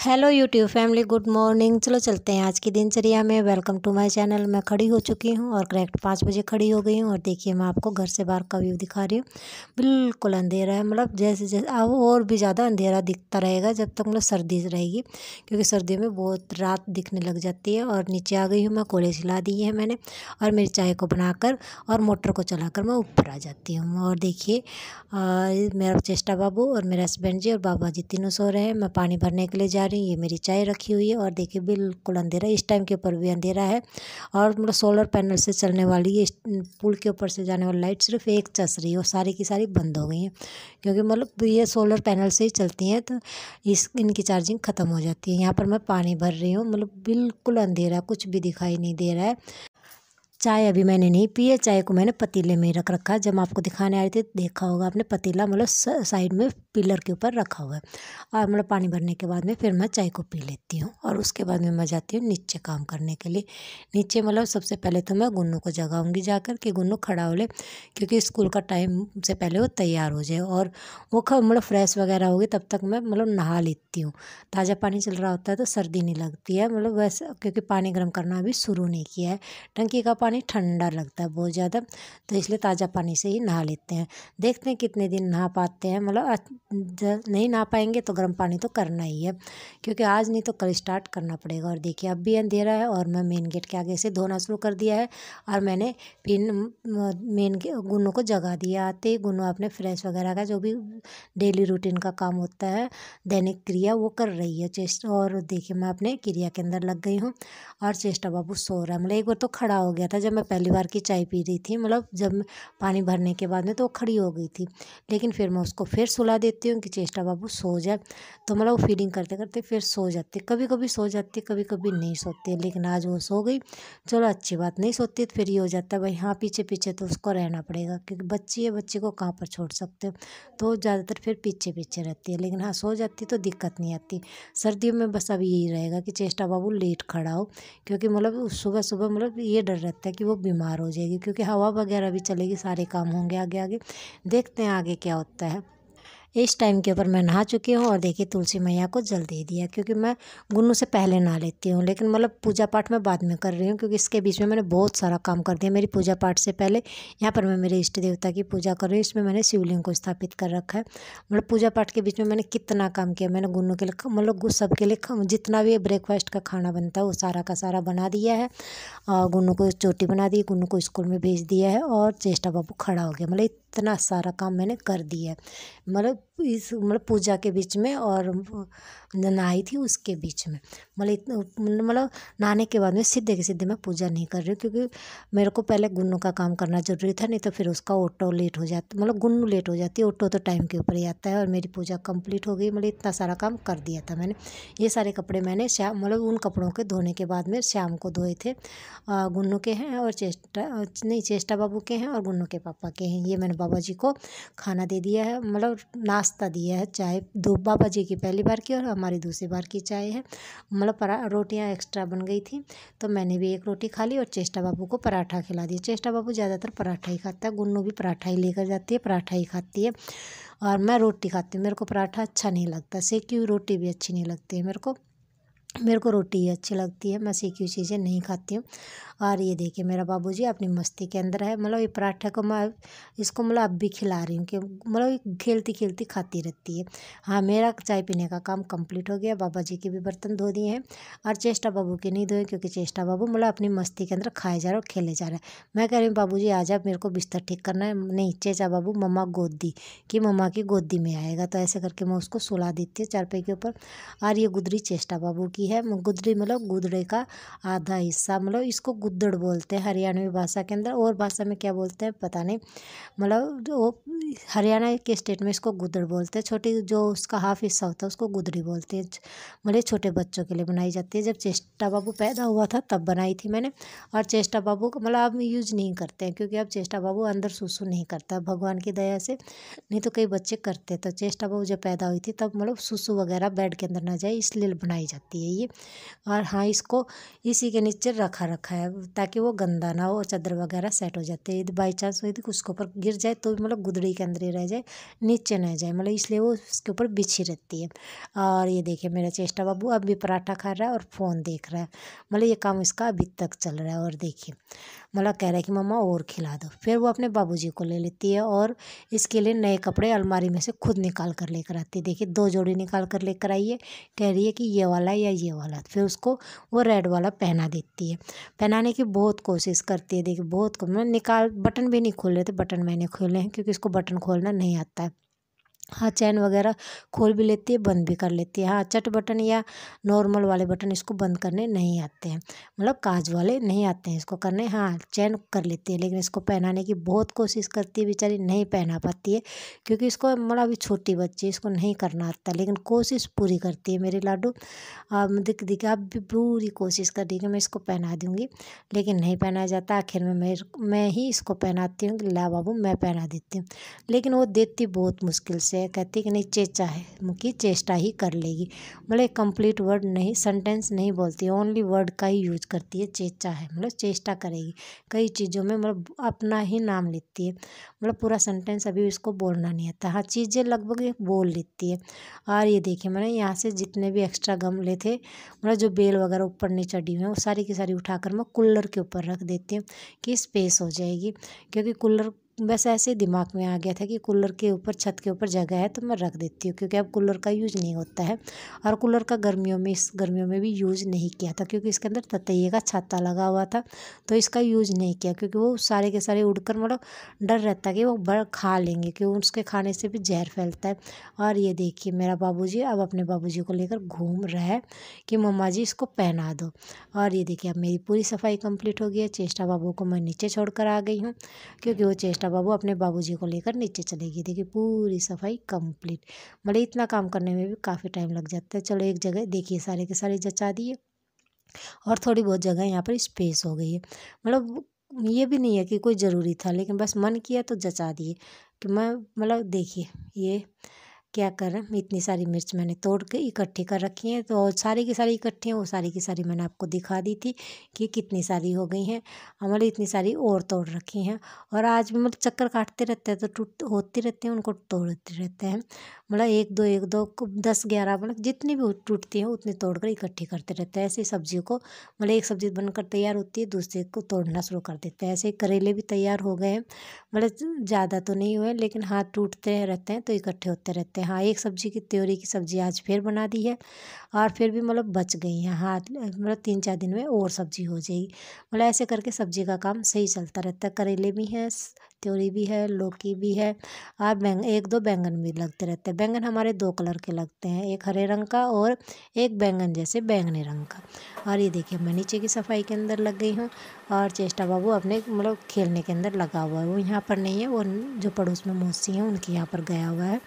Hello YouTube family, good morning. चलो चलते हैं आज की दिनचर्या में। Welcome to my channel. मैं खड़ी हो चुकी हूँ और करेक्ट 5 बजे खड़ी हो गई हूँ। और देखिए, मैं आपको घर से बाहर का व्यू दिखा रही हूँ। बिल्कुल अंधेरा है, मतलब जैसे जैसे अब और भी ज़्यादा अंधेरा दिखता रहेगा जब तक मतलब सर्दी रहेगी, क्योंकि सर्दियों में बहुत रात दिखने लग जाती है। और नीचे आ गई हूँ मैं, कोले सिला दिए हैं मैंने, और मेरी चाय को बनाकर और मोटर को चलाकर मैं ऊपर आ जाती हूँ। और देखिए, मेरा चेष्टा बाबू और मेरे हस्बैंड जी और बाबा जी तीनों सो रहे हैं। मैं पानी भरने के लिए जा रही हूँ। ये मेरी चाय रखी हुई है और देखिए बिल्कुल अंधेरा, इस टाइम के ऊपर भी अंधेरा है। और मतलब सोलर पैनल से चलने वाली ये पुल के ऊपर से जाने वाली लाइट सिर्फ एक चस रही है और सारी की सारी बंद हो गई हैं, क्योंकि मतलब ये सोलर पैनल से ही चलती हैं, तो इनकी चार्जिंग ख़त्म हो जाती है। यहाँ पर मैं पानी भर रही हूँ, मतलब बिल्कुल अंधेरा, कुछ भी दिखाई नहीं दे रहा है। चाय अभी मैंने नहीं पी है, चाय को मैंने पतीले में ही रख रखा है। जब आपको दिखाने आई थी देखा होगा आपने, पतीला मतलब साइड में पिलर के ऊपर रखा हुआ है। और मतलब पानी भरने के बाद में फिर मैं चाय को पी लेती हूँ और उसके बाद में मैं जाती हूँ नीचे काम करने के लिए। नीचे मतलब सबसे पहले तो मैं गुन्नू को जगाऊंगी जाकर कि गुन्नू खड़ा हो ले, क्योंकि स्कूल का टाइम से पहले वो तैयार हो जाए और वो मतलब फ्रेश वगैरह होगी। तब तक मैं मतलब नहा लेती हूँ। ताज़ा पानी चल रहा होता है तो सर्दी नहीं लगती है, मतलब वैसे, क्योंकि पानी गर्म करना अभी शुरू नहीं किया है। टंकी का पानी ठंडा लगता है बहुत ज़्यादा, तो इसलिए ताज़ा पानी से ही नहा लेते हैं। देखते हैं कितने दिन नहा पाते हैं, मतलब नहीं नहा पाएंगे तो गर्म पानी तो करना ही है, क्योंकि आज नहीं तो कल स्टार्ट करना पड़ेगा। और देखिए अब भी अंधेरा है और मैं मेन गेट के आगे से धोना शुरू कर दिया है। और मैंने फिर मेन गुन्नू को जगा दिया। आते ही गुन्नू अपने फ्रेश वगैरह का जो भी डेली रूटीन का काम होता है, दैनिक क्रिया, वो कर रही है चेस्ट। और देखिए मैं अपने क्रिया के अंदर लग गई हूँ और चेष्टा बाबू सो रहा है। मतलब एक बार तो खड़ा हो गया था जब मैं पहली बार की चाय पी रही थी, मतलब जब मैं पानी भरने के बाद में, तो वो खड़ी हो गई थी। लेकिन फिर मैं उसको फिर सुला देती हूँ कि चेष्टा बाबू सो जाए, तो मतलब वो फीडिंग करते करते फिर सो जाती। कभी कभी सो जाती, कभी कभी नहीं सोती, लेकिन आज वो सो गई। चलो अच्छी बात, नहीं सोती तो फिर ये हो जाता है भाई, हाँ पीछे पीछे तो उसको रहना पड़ेगा, क्योंकि बच्ची है, बच्चे को कहाँ पर छोड़ सकते हो। तो ज़्यादातर फिर पीछे पीछे रहती है, लेकिन हाँ सो जाती तो दिक्कत नहीं आती। सर्दियों में बस अब यही रहेगा कि चेष्टा बाबू लेट खड़ा हो, क्योंकि मतलब सुबह सुबह मतलब ये डर रहता है कि वो बीमार हो जाएगी, क्योंकि हवा वगैरह भी चलेगी, सारे काम होंगे आगे आगे। देखते हैं आगे क्या होता है। इस टाइम के ऊपर मैं नहा चुकी हूँ और देखिए तुलसी मैया को जल दे दिया, क्योंकि मैं गुन्नू से पहले नहा लेती हूँ, लेकिन मतलब पूजा पाठ मैं बाद में कर रही हूँ, क्योंकि इसके बीच में मैंने बहुत सारा काम कर दिया मेरी पूजा पाठ से पहले। यहाँ पर मैं मेरे इष्ट देवता की पूजा कर रही हूँ, इसमें मैंने शिवलिंग को स्थापित कर रखा है। मतलब पूजा पाठ के बीच में मैंने कितना काम किया। मैंने गुन्नू के लिए मतलब सबके लिए जितना भी ब्रेकफास्ट का खाना बनता है वो सारा का सारा बना दिया है। गुन्नू को चोटी बना दी, गुन्नू को स्कूल में भेज दिया है और चेष्टा बाबू खड़ा हो गया। मतलब इतना सारा काम मैंने कर दिया है, मतलब इस मतलब पूजा के बीच में और नहाई थी उसके बीच में। मतलब नहाने के बाद में सीधे के सीधे मैं पूजा नहीं कर रही हूँ, क्योंकि मेरे को पहले गुन्नू का काम करना ज़रूरी था, नहीं तो फिर उसका ऑटो लेट हो जाता, मतलब गुन्नू लेट हो जाती है, ऑटो तो टाइम के ऊपर ही आता है। और मेरी पूजा कंप्लीट हो गई, मतलब इतना सारा काम कर दिया था मैंने। ये सारे कपड़े मैंने शाम, मतलब उन कपड़ों के धोने के बाद में शाम को धोए थे। गुन्नू के हैं और चेष्टा बाबू के हैं और गुन्नू के पापा के हैं। ये मैंने बाबा जी को खाना दे दिया है, मतलब नाश्ता दिया है। चाय दो बाबा जी की पहली बार की और हमारी दूसरी बार की चाय है। मतलब रोटियां एक्स्ट्रा बन गई थी, तो मैंने भी एक रोटी खा ली और चेष्टा बाबू को पराठा खिला दिया। चेष्टा बाबू ज़्यादातर पराठा ही खाता है, गुन्नू भी पराठा ही लेकर जाती है, पराठा ही खाती है। और मैं रोटी खाती हूँ, मेरे को पराठा अच्छा नहीं लगता, सेकी हुई रोटी भी अच्छी नहीं लगती है मेरे को रोटी ही अच्छी लगती है, मैं सेकी हुई चीज़ें नहीं खाती हूँ। और ये देखिए मेरा बाबूजी अपनी मस्ती के अंदर है, मतलब ये पराठा को मैं इसको मतलब अब भी खिला रही हूँ, कि मतलब ये खेलती खेलती खाती रहती है। हाँ मेरा चाय पीने का काम कंप्लीट हो गया। बाबा जी के भी बर्तन धो दिए हैं और चेष्टा बाबू के नहीं धोए, क्योंकि चेष्टा बाबू मतलब अपनी मस्ती के अंदर खाए जा रहा है और खेले जा रहा है। मैं कह रही हूँ बाबू जी आ जा, मेरे को बिस्तर ठीक करना है। नहीं, चेचा बाबू मम्मा गोदी, कि मम्मा की गोदी में आएगा, तो ऐसे करके मैं उसको सुला देती हूँ चारपाई के ऊपर। और ये गुदरी चेष्टा बाबू की है। गुदरी मतलब गुदड़े का आधा हिस्सा, मतलब इसको गुद्दड़ बोलते हैं हरियाणवी भाषा के अंदर, और भाषा में क्या बोलते हैं पता नहीं। मतलब वो हरियाणा के स्टेट में इसको गुद्दड़ बोलते हैं। छोटी जो उसका हाफ हिस्सा होता है उसको गुदड़ी बोलते हैं। मतलब छोटे बच्चों के लिए बनाई जाती है। जब चेष्टा बाबू पैदा हुआ था तब बनाई थी मैंने। और चेष्टा बाबू को मतलब अब यूज नहीं करते हैं, क्योंकि अब चेष्टा बाबू अंदर सुसु नहीं करता भगवान की दया से, नहीं तो कई बच्चे करते। तो चेष्टा बाबू जब पैदा हुई थी तब मतलब सुसु वगैरह बेड के अंदर ना जाए, इसलिए बनाई जाती है ये। और हाँ, इसको इसी के नीचे रखा है ताकि वो गंदा ना हो और चादर वगैरह सेट हो जाते हैं। यदि बाई चांस यदि उसके ऊपर गिर जाए तो मतलब गुदड़ी के अंदर ही रह जाए, नीचे ना जाए, मतलब इसलिए वो उसके ऊपर बिछी रहती है। और ये देखिए मेरा चेष्टा बाबू अब भी पराठा खा रहा है और फ़ोन देख रहा है, मतलब ये काम इसका अभी तक चल रहा है। और देखिए मतलब कह रहा है कि मम्मा और खिला दो। फिर वो अपने बाबूजी को ले लेती है और इसके लिए नए कपड़े अलमारी में से खुद निकाल कर लेकर आती है। देखिए 2 जोड़ी निकाल कर लेकर आई है, कह रही है कि ये वाला या ये वाला। फिर उसको वो रेड वाला पहना देती है। पहनाने की बहुत कोशिश करती है, देखिए बहुत मैं निकाल बटन भी नहीं खोल रहे थे, बटन मैंने खोले हैं क्योंकि इसको बटन खोलना नहीं आता है। हाँ, चैन वगैरह खोल भी लेती है, बंद भी कर लेती है। हाँ, चट बटन या नॉर्मल वाले बटन इसको बंद करने नहीं आते हैं, मतलब काज वाले नहीं आते हैं इसको करने। हाँ, चैन कर लेती है, लेकिन इसको पहनाने की बहुत कोशिश करती है, बेचारी नहीं पहना पाती है क्योंकि इसको मतलब अभी छोटी बच्ची है, इसको नहीं करना आता, लेकिन कोशिश पूरी करती है मेरी लाडू। देखिए अब भी पूरी कोशिश कर रही है कि मैं इसको पहना दूँगी, लेकिन नहीं पहनाया जाता। आखिर में मैं ही इसको पहनाती हूँ कि ला बाबू मैं पहना देती हूँ, लेकिन वो देती बहुत मुश्किल से है, कहती है कि नहीं चेचा है कि चेष्टा ही कर लेगी, मतलब एक कंप्लीट वर्ड नहीं, सेंटेंस नहीं बोलती, ओनली वर्ड का ही यूज करती है, चेचा है मतलब चेष्टा करेगी। कई चीज़ों में मतलब अपना ही नाम लेती है, मतलब पूरा सेंटेंस अभी इसको बोलना नहीं आता। हाँ, चीज़ें लगभग एक बोल लेती है। और ये देखिए मैंने यहाँ से जितने भी एक्स्ट्रा गमले थे, मतलब जो बेल वगैरह ऊपर नीचे चढ़ी हुई हैं, वो सारी की सारी उठाकर मैं कूलर के ऊपर रख देती हूँ कि स्पेस हो जाएगी। क्योंकि कूलर बस ऐसे दिमाग में आ गया था कि कूलर के ऊपर छत के ऊपर जगह है तो मैं रख देती हूँ, क्योंकि अब कूलर का यूज नहीं होता है। और कूलर का इस गर्मियों में भी यूज नहीं किया था क्योंकि इसके अंदर ततैये का छत्ता लगा हुआ था, तो इसका यूज नहीं किया क्योंकि वो सारे के सारे उड़कर मतलब डर रहता है कि वो बड़ खा लेंगे, क्योंकि उसके खाने से भी जहर फैलता है। और ये देखिए मेरा बाबूजी अब अपने बाबूजी को लेकर घूम रहा है कि मम्मा जी इसको पहना दो। और ये देखिए अब मेरी पूरी सफाई कंप्लीट हो गई है। चेष्टा बाबू को मैं नीचे छोड़कर आ गई हूँ क्योंकि वो चेष्टा बाबू अपने बाबूजी को लेकर नीचे चले गई। देखिए पूरी सफाई कंप्लीट, मतलब इतना काम करने में भी काफ़ी टाइम लग जाता है। चलो एक जगह देखिए सारे के सारे जचा दिए और थोड़ी बहुत जगह यहाँ पर स्पेस हो गई है, मतलब ये भी नहीं है कि कोई ज़रूरी था, लेकिन बस मन किया तो जचा दिए कि मैं मतलब देखिए ये क्या कर रहा है, इतनी सारी मिर्च मैंने तोड़ के इकट्ठी कर रखी हैं, तो सारी की सारी इकट्ठी हैं, वो सारी की सारी मैंने आपको दिखा दी थी कि कितनी सारी हो गई हैं। हमारी इतनी सारी और तोड़ रखी हैं, और आज भी मतलब चक्कर काटते रहते हैं तो टूट होती रहती हैं, उनको तोड़ते रहते हैं, मतलब एक दो 10-11 मतलब जितनी भी टूटती हैं उतनी तोड़ कर इकट्ठी करते रहते हैं। ऐसे ही सब्जियों को मतलब एक सब्जी बनकर तैयार होती है, दूसरे को तोड़ना शुरू कर देते हैं। ऐसे ही करेले भी तैयार हो गए हैं, मतलब ज़्यादा तो नहीं हुए, लेकिन हाँ टूटते रहते हैं तो इकट्ठे होते रहते हैं। हाँ, एक सब्जी की त्योरी की सब्जी आज फिर बना दी है, और फिर भी मतलब बच गई हैं। हाँ, मतलब 3-4 दिन में और सब्जी हो जाएगी, मतलब ऐसे करके सब्जी का काम सही चलता रहता है। करेले भी हैं, त्योरी भी है, लौकी भी है, और 1-2 बैंगन भी लगते रहते हैं। बैंगन हमारे 2 कलर के लगते हैं, एक हरे रंग का और एक बैंगन जैसे बैंगनी रंग का। और ये देखिए मैं नीचे की सफाई के अंदर लग गई हूँ, और चेष्टा बाबू अपने मतलब खेलने के अंदर लगा हुआ है। वो यहाँ पर नहीं है, वो जो पड़ोस में मौसी हैं उनके यहाँ पर गया हुआ है।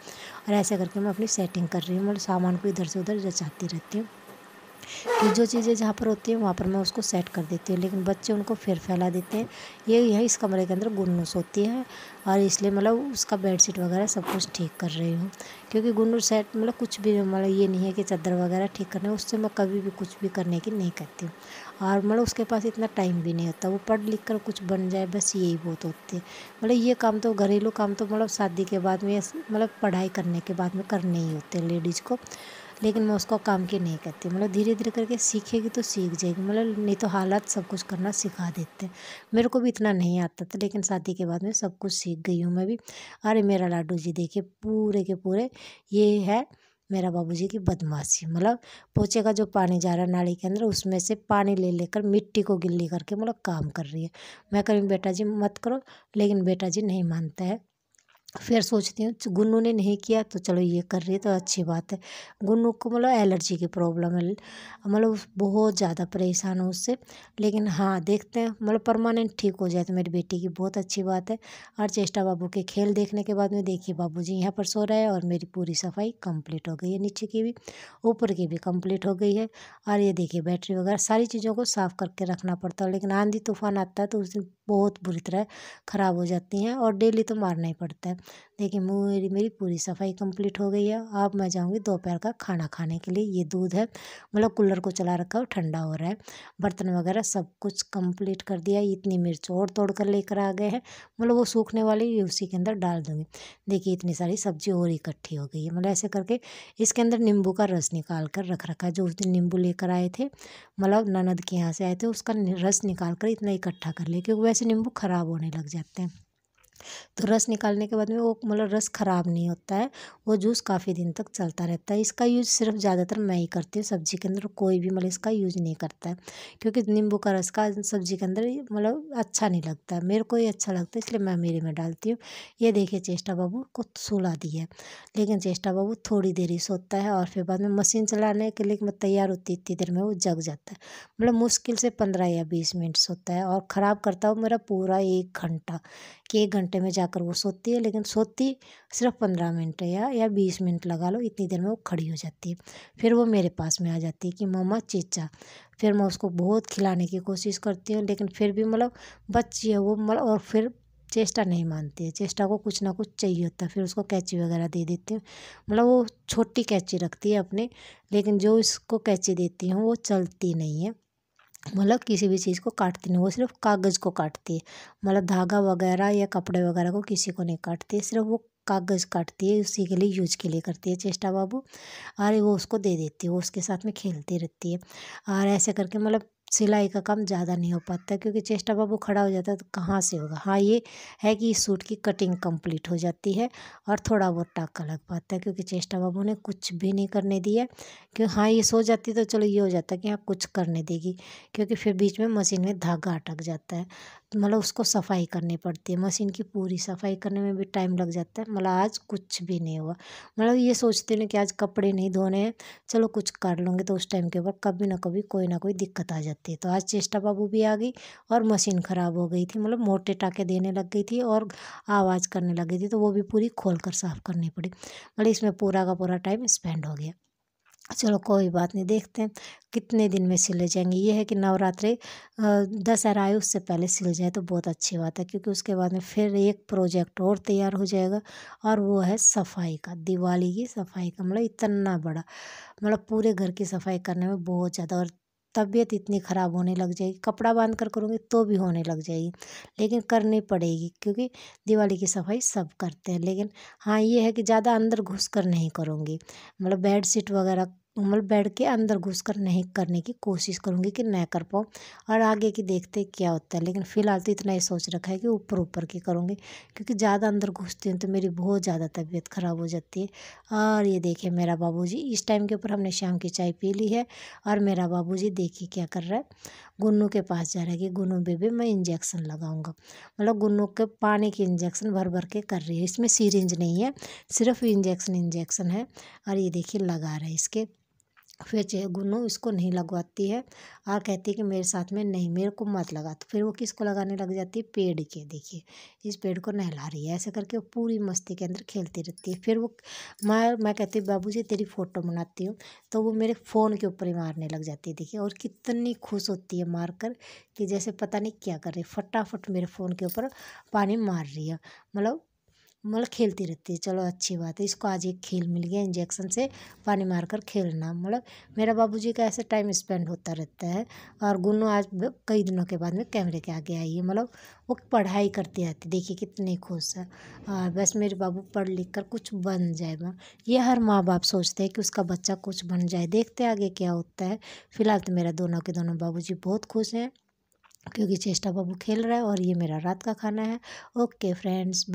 और ऐसे करके मैं अपनी सेटिंग कर रही हूँ, मतलब सामान को इधर से उधर जचाती रहती हूँ कि जो चीज़ें जहाँ पर होती हैं वहाँ पर मैं उसको सेट कर देती हूँ, लेकिन बच्चे उनको फिर फैला देते हैं। ये यही इस कमरे के अंदर गुन्नू सोती है, और इसलिए मतलब उसका बेडशीट वगैरह सब कुछ ठीक कर रही हूँ, क्योंकि गुन्नू सेट मतलब कुछ भी मतलब ये नहीं है कि चादर वगैरह ठीक करने, उससे मैं कभी भी कुछ भी करने की नहीं कहती हूँ। और मतलब उसके पास इतना टाइम भी नहीं होता, वो पढ़ लिख कर कुछ बन जाए बस यही बहुत होती है। मतलब ये काम तो घरेलू काम तो मतलब शादी के बाद में मतलब पढ़ाई करने के बाद में करने ही होते हैं लेडीज़ को, लेकिन मैं उसको काम की नहीं कहती, मतलब धीरे धीरे करके सीखेगी तो सीख जाएगी, मतलब नहीं तो हालात सब कुछ करना सिखा देते हैं। मेरे को भी इतना नहीं आता था, लेकिन शादी के बाद में सब कुछ सीख गई हूँ मैं भी। अरे मेरा लाडू जी देखिए पूरे के पूरे ये है मेरा बाबूजी की बदमाशी, मतलब पोछे का जो पानी जा रहा है नाली के अंदर उसमें से पानी ले लेकर मिट्टी को गिल्ली करके मतलब काम कर रही है। मैं कहीं बेटा जी मत करो, लेकिन बेटा जी नहीं मानता है। फिर सोचती हूँ गुन्नू ने नहीं किया तो चलो ये कर रही है तो अच्छी बात है। गुन्नू को मतलब एलर्जी की प्रॉब्लम है, मतलब बहुत ज़्यादा परेशान हूँ उससे, लेकिन हाँ देखते हैं मतलब परमानेंट ठीक हो जाए तो मेरी बेटी की बहुत अच्छी बात है। और चेष्टा बाबू के खेल देखने के बाद में देखिए बाबूजी यहाँ पर सो रहे हैं, और मेरी पूरी सफाई कंप्लीट हो गई है, नीचे की भी ऊपर की भी कंप्लीट हो गई है। और ये देखिए बैटरी वगैरह सारी चीज़ों को साफ़ करके रखना पड़ता है, लेकिन आंधी तूफान आता है तो उस दिन बहुत बुरी तरह ख़राब हो जाती हैं और डेली तो मारना ही पड़ता है। देखिए मेरी पूरी सफाई कंप्लीट हो गई है। अब मैं जाऊँगी दोपहर का खाना खाने के लिए। ये दूध है, मतलब कूलर को चला रखा है और ठंडा हो रहा है। बर्तन वगैरह सब कुछ कंप्लीट कर दिया। इतनी मिर्च और तोड़ कर लेकर आ गए हैं, मतलब वो सूखने वाली उसी के अंदर डाल दूँगी। देखिए इतनी सारी सब्जी और इकट्ठी हो गई है। मतलब ऐसे करके इसके अंदर नींबू का रस निकाल कर रख रखा है। जो उस दिन नींबू लेकर आए थे, मतलब ननद के यहाँ से आए थे, उसका रस निकाल कर इतना इकट्ठा कर लिया, क्योंकि वैसे नींबू खराब होने लग जाते हैं। तो रस निकालने के बाद में वो मतलब रस ख़राब नहीं होता है, वो जूस काफ़ी दिन तक चलता रहता है। इसका यूज़ सिर्फ ज़्यादातर मैं ही करती हूँ, सब्ज़ी के अंदर कोई भी मतलब इसका यूज़ नहीं करता है, क्योंकि नींबू का रस का सब्ज़ी के अंदर मतलब अच्छा नहीं लगता है। मेरे को ही अच्छा लगता है, इसलिए मैं मेरे में डालती हूँ। ये देखिए चेष्टा बाबू को सुला दिया है, लेकिन चेष्टा बाबू थोड़ी देर ही सोता है और फिर बाद में मशीन चलाने के लिए मैं तैयार होती इतनी देर में वो जग जाता है। मतलब मुश्किल से 15 या 20 मिनट सोता है और ख़राब करता हूँ मेरा पूरा 1 घंटा, कि 1 घंटे में जाकर वो सोती है, लेकिन सोती सिर्फ 15 मिनट या 20 मिनट लगा लो, इतनी देर में वो खड़ी हो जाती है। फिर वो मेरे पास में आ जाती है कि मम्मा चीचा। फिर मैं उसको बहुत खिलाने की कोशिश करती हूँ, लेकिन फिर भी मतलब बच्ची है वो, मतलब और फिर चेष्टा नहीं मानती है। चेष्टा को कुछ ना कुछ चाहिए होता है, फिर उसको कैंची वगैरह दे देती हूँ। मतलब वो छोटी कैंची रखती है अपने, लेकिन जो इसको कैंची देती हूँ वो चलती नहीं है, मतलब किसी भी चीज़ को काटती नहीं, वो सिर्फ कागज़ को काटती है। मतलब धागा वगैरह या कपड़े वगैरह को किसी को नहीं काटती है, सिर्फ वो कागज़ काटती है, उसी के लिए यूज के लिए करती है चेष्टा बाबू। और वो उसको दे देती है, वो उसके साथ में खेलती रहती है। और ऐसे करके मतलब सिलाई का काम ज़्यादा नहीं हो पाता, क्योंकि चेष्टा बाबू खड़ा हो जाता है तो कहाँ से होगा। हाँ ये है कि इस सूट की कटिंग कंप्लीट हो जाती है और थोड़ा बहुत टाका लग पाता है, क्योंकि चेष्टा बाबू ने कुछ भी नहीं करने दिया। क्यों, हाँ ये सो जाती तो चलो ये हो जाता कि हाँ कुछ करने देगी, क्योंकि फिर बीच में मशीन में धागा अटक जाता है, तो मतलब उसको सफाई करनी पड़ती है। मशीन की पूरी सफाई करने में भी टाइम लग जाता है। मतलब आज कुछ भी नहीं हुआ, मतलब ये सोचते हैं कि आज कपड़े नहीं धोने हैं, चलो कुछ कर लूँगे, तो उस टाइम के ऊपर कभी ना कभी कोई ना कोई दिक्कत आ जाती है। तो आज चेष्टा बाबू भी आ गई और मशीन ख़राब हो गई थी, मतलब मोटे टाँके देने लग गई थी और आवाज़ करने लग गई थी, तो वो भी पूरी खोल कर साफ़ करनी पड़ी। मतलब इसमें पूरा का पूरा टाइम स्पेंड हो गया। चलो कोई बात नहीं, देखते हैं कितने दिन में सिले जाएंगे। ये है कि नवरात्रि दशहरा आए उससे पहले सिल जाए तो बहुत अच्छी बात है, क्योंकि उसके बाद में फिर एक प्रोजेक्ट और तैयार हो जाएगा, और वो है सफाई का, दिवाली की सफाई का। मतलब इतना बड़ा, मतलब पूरे घर की सफाई करने में बहुत ज़्यादा, और तबीयत इतनी ख़राब होने लग जाएगी, कपड़ा बांध कर करूँगी तो भी होने लग जाएगी, लेकिन करनी पड़ेगी, क्योंकि दिवाली की सफाई सब करते हैं। लेकिन हाँ ये है कि ज़्यादा अंदर घुस कर नहीं करूँगी, मतलब बेड शीट वगैरह, मतलब बेड के अंदर घुसकर नहीं करने की कोशिश करूँगी कि न कर पाऊँ, और आगे की देखते क्या होता है। लेकिन फ़िलहाल तो इतना ही सोच रखा है कि ऊपर ऊपर की करूँगी, क्योंकि ज़्यादा अंदर घुसती हूँ तो मेरी बहुत ज़्यादा तबीयत ख़राब हो जाती है। और ये देखिए मेरा बाबूजी, इस टाइम के ऊपर हमने शाम की चाय पी ली है, और मेरा बाबूजी देखिए क्या कर रहा है, गुन्नू के पास जा रहा है कि गुन्नू बेबी मैं इंजेक्शन लगाऊंगा। मतलब गुन्नू के पानी की इंजेक्शन भर भर के कर रही है, इसमें सीरिंज नहीं है, सिर्फ इंजेक्शन है। और ये देखिए लगा रहे इसके, फिर गुन्नू इसको नहीं लगवाती है और कहती है कि मेरे साथ में नहीं, मेरे को मत लगा, तो फिर वो किसको लगाने लग जाती है, पेड़ के। देखिए इस पेड़ को नहला रही है, ऐसे करके वो पूरी मस्ती के अंदर खेलती रहती है। फिर वो मैं कहती हूँ बाबूजी तेरी फ़ोटो बनाती हूँ, तो वो मेरे फ़ोन के ऊपर ही मारने लग जाती है। देखिए और कितनी खुश होती है मार कर, कि जैसे पता नहीं क्या कर रही है, फटाफट मेरे फ़ोन के ऊपर पानी मार रही है। मतलब खेलती रहती है। चलो अच्छी बात है, इसको आज एक खेल मिल गया, इंजेक्शन से पानी मारकर खेलना। मतलब मेरा बाबूजी का ऐसे टाइम स्पेंड होता रहता है। और गुन्नू आज कई दिनों के बाद में कैमरे के आगे आई है, मतलब वो पढ़ाई करती रहती, देखिए कितनी खुश है। और बस मेरे बाबू पढ़ लिख कर कुछ बन जाएगा, ये हर माँ बाप सोचते हैं कि उसका बच्चा कुछ बन जाए। देखते हैं आगे क्या होता है। फिलहाल तो मेरा दोनों के दोनों बाबूजी बहुत खुश हैं, क्योंकि चेष्टा बाबू खेल रहा है, और ये मेरा रात का खाना है। Okay friends.